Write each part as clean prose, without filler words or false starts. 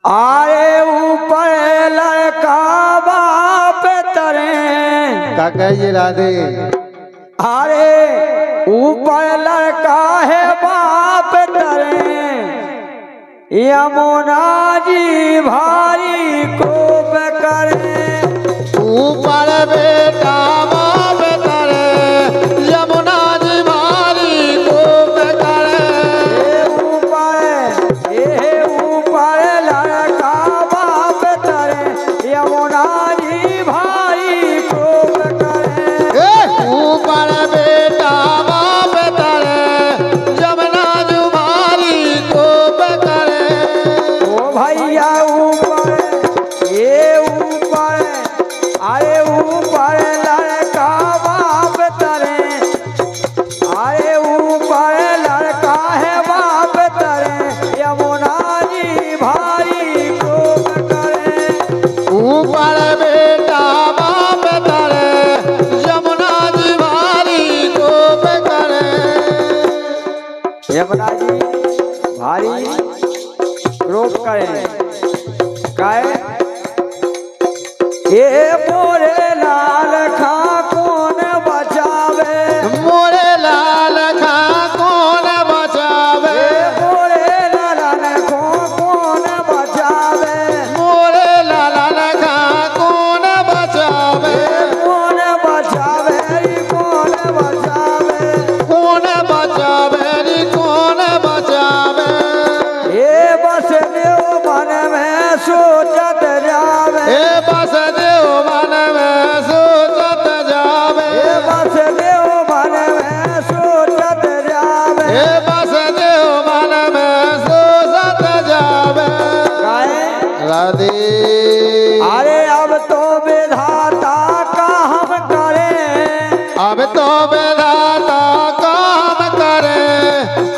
आए ऊपर लड़का बाप तरे का कहिए राधे। अरे ऊपर लड़का है बाप तरे यमुना जी भारी कोप करे। ऊपर बेटा बाप करे यमुना जी भारी कोप करे। ऊपर लड़का बाप तरे यमुना जी भारी कोप करे। ऊपर बेटा बाप करे यमुना जी भारी कोप करे। ओ भैया ऊपर अरे ऊपर लड़का बाप तरे अरे ऊपर लड़का है बाप तरे यमुना जी भारी कोप करे। ऊपर बेटा बाप करे यमुना जी भारी कोप करे। यमुना जी भारी कोप करे। काहे ये मोरे लाल खा कौन बचावे। मोरे लाल खा कौन बचावे। मोरे लाल खो कौन बचावे। मोरे लाल खा कौन बचावे। कौन बचावे कौन बचावे। कौन बचावे रे कौन बचावे। ये बस देव मन में सोचत जावे। ए बस देव मन में सोचत जावे। ये बस देव मन में सोचत जावे। ए बस देव मन में सोचत जावे। काहे राधे। अरे अब तो विधाता का हम करें। अब तो विधाता काम करे।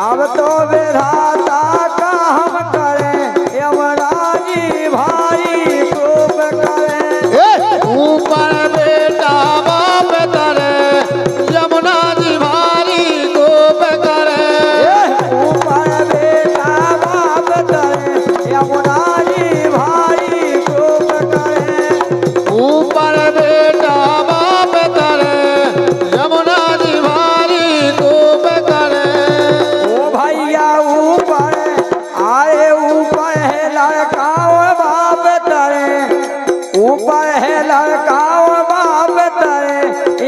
अब तो विधाता का हम करें यमुना जी भारी कोप करे। ऊपर बेटा बाप करे यमुना जी भारी कोप करे। ऊपर बेटा बाप तरे यमुना जी भारी कोप करे। ऊपर बेटा बाप करे यमुना जी भारी कोप करे। ओ भैया ऊपर आए ऊपर है लड़का और बाप तरे। ऊपर है लड़का और बाप तरे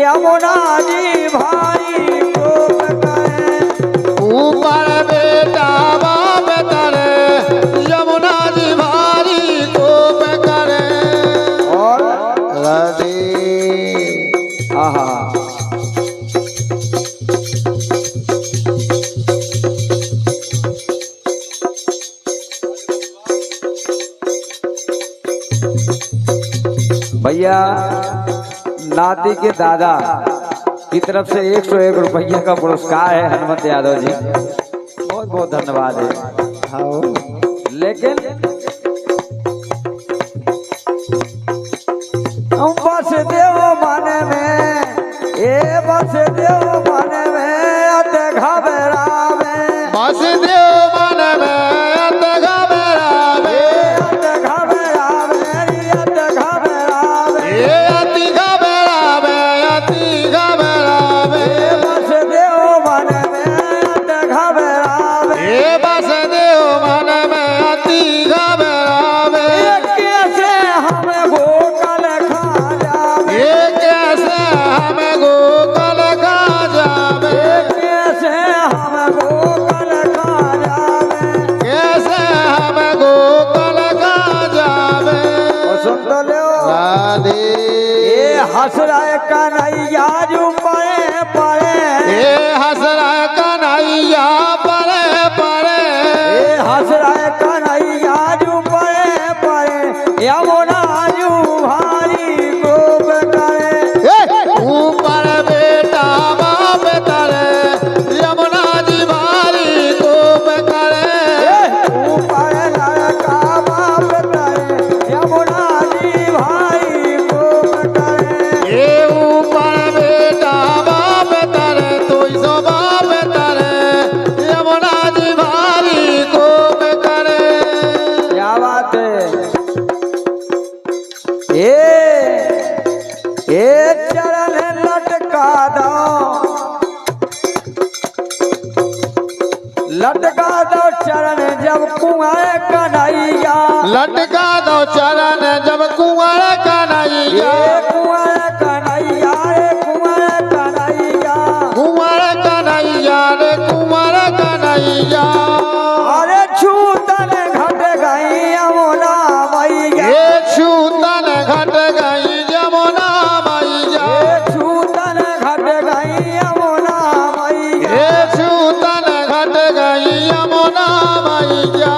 यमुना जी भारी कोप करे। ऊपर बेटा बाप करे यमुना जी भारी कोप करे। और राधे। आहा भैया नाती के दादा की तरफ से 101 रुपया का पुरस्कार है हनुमत यादव जी। बहुत बहुत धन्यवाद है। हाँ लेकिन बस देव मन में बस देव मन में अत घबरावे। बस देव मन में अत घबरावे। अत घबरावे अत घबरावे। अति घबरावे अति घबरावे। बस देव मन में अत घबरावे। बस देव मन में अति घबरावे। कैसे हम गोकल खा जावे। कैसे हम गोकल खा जावे। कैसे हम गोकल खा जावे। कैसे हम गोकल खा जावे। सुन तो लो राधे। ये हंस रहे कन्हैया जू परे परे। हंस रहा कन्हैया परे परे। ये हंस रहे कन्हैया जू परे परे यमुना जू भारी कोप करे। ऊपर बेटा बाप करे यमुना जी भारी कोप करे। ऊपर लड़का बाप तरे यमुना जी भारी कोप करे। ऊपर ए चरण लटका दो चरण जब कुआं कन्हैया, लटका दो चरण जब कुंवर कन्हैया, कुआं कन्हैया रे कुआं कन्हैया, कुंवर कन्हैया रे कुंवर कन्हैया। अरे छूतन घट गई यमुना मैया, ये छूतन घट गई यमुना मैया, छूतन घट गई यमुना मैया, ये छूतन घट गई यमुना मैया।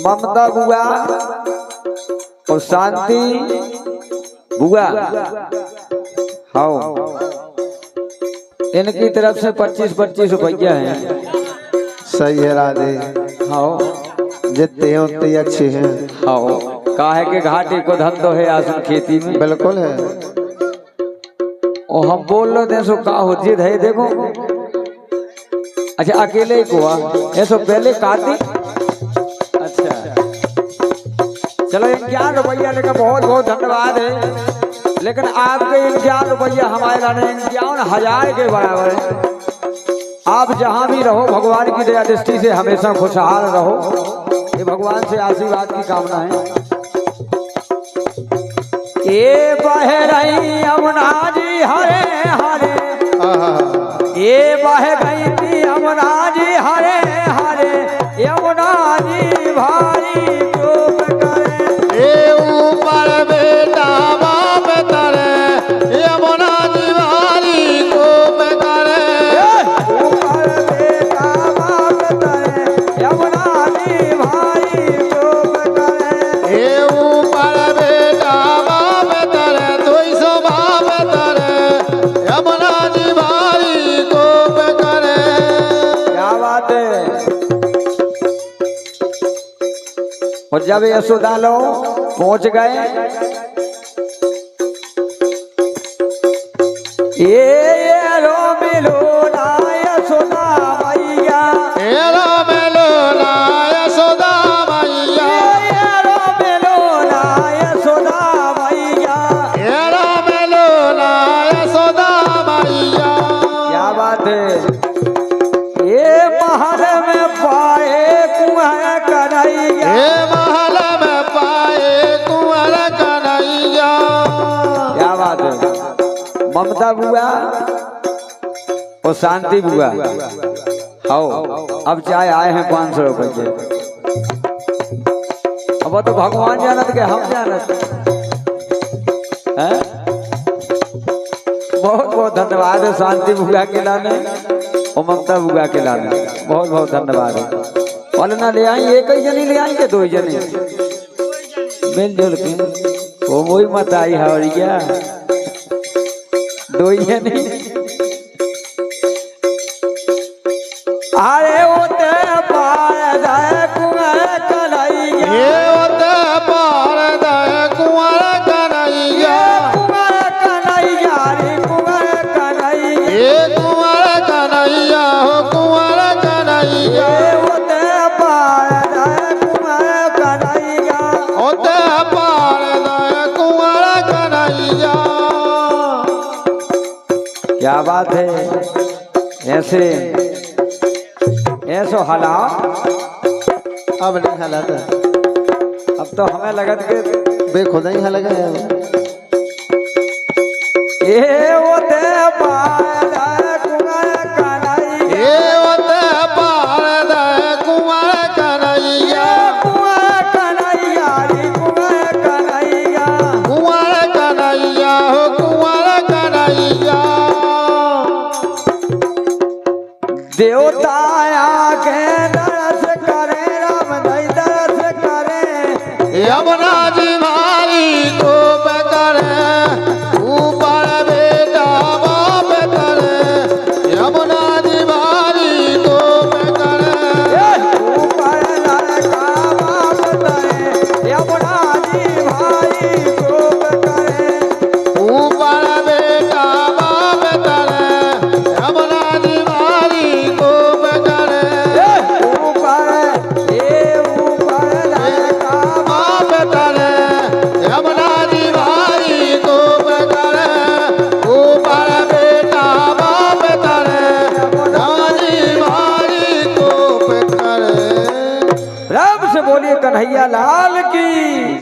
ममता बुआ और शांति बुआ, हाँ इनकी तरफ से 25-25 रुपया है। सही है राधे, हाँ जितने हैं उतने अच्छे हैं। हाँ काहे के घाटे को धंधो है आसन खेती में, बिल्कुल है। और हम बोल रहे थे सो का हो जिद है देखो। अच्छा अकेले ही कुआ ऐसो पहले काटी। अच्छा चलो 51 रुपया लेकर बहुत बहुत धन्यवाद है। लेकिन आपके 51 रुपया हमारे लाने 51,000 के बराबर है। आप जहाँ भी रहो भगवान की दया दृष्टि से हमेशा खुशहाल रहो, ये भगवान से आशीर्वाद की कामना है। ये बह रही यमुना जी हरे हरे, ये बह गई थी यमुना जी हरे हरे, यमुना जी भारी डूब करे। ये ऊपर बेटा बाप तरे, यमुना जी भारी डूब करे। ऊपर बेटा बाप तरे, यमुना जी भारी डूब करे। ये ऊपर बेटा बाप तरे, 200 बाप तरे, यमुना जी भारी डूब करे। क्या बात है। और जब यशोदा लो पहुंच गए, ये रो मिलो ना यशोदा मैया, ये रो मिलो ना यशोदा मैया, ये रो मिलो ना यशोदा मैया। ये रो मिलो ना यशोदा मैया। क्या बात है। ये महल में पाए कुआं कन्हैया, ये महल में पाए कुंवर कन्हैया। क्या बात है। ममता बुआ और शांति बुआ, आओ अब चाय आए हैं 500 रुपये। अब तो भगवान जानत के हम जानत हैं। बहुत बहुत धन्यवाद है शांति बुआ के लाने और ममता बुआ के लाने, बहुत बहुत धन्यवाद है। और ना ले आई एक ही जनी ले आई के 2 जने मिलजुल के, वो मोई मत आई हवरिया 2 जने। अरे होते पार जाए कुआं कन्हैया, ये होते पार दे कुंवर कन्हैया, कुआं कन्हैया रे कुआं कन्हैया। ये कुंवर कन्हैया हो कुंवर कन्हैया। होते पार जाए कुआं कन्हैया, होते पार दे कुंवर कन्हैया। क्या बात है। ऐसे ऐसो हला अब नहीं हालत है, अब तो हमें लगत के बेखुदा ही हाल गया। ये होते पार जाए कुआं कन्हैया, ये होते पार दे कुंवर कन्हैया, कुआं कन्हैया रे कुआं कन्हैया। कुंवर कन्हैया हो कुंवर कन्हैया। देवता आके दरस करे, राम दई दरस करे। यमुना जी भारी डूब करे, ऊपर बेटा बाप करे, यमुना जी भारी डूब करे। ऊपर लड़का बाप तरे, यमुना जी भाई खूब करे। ऊपर बेटा बाप करे, यमुना जी भारी डूब करे। ऊपर लड़का बाप बोलिए कन्हैया लाल की।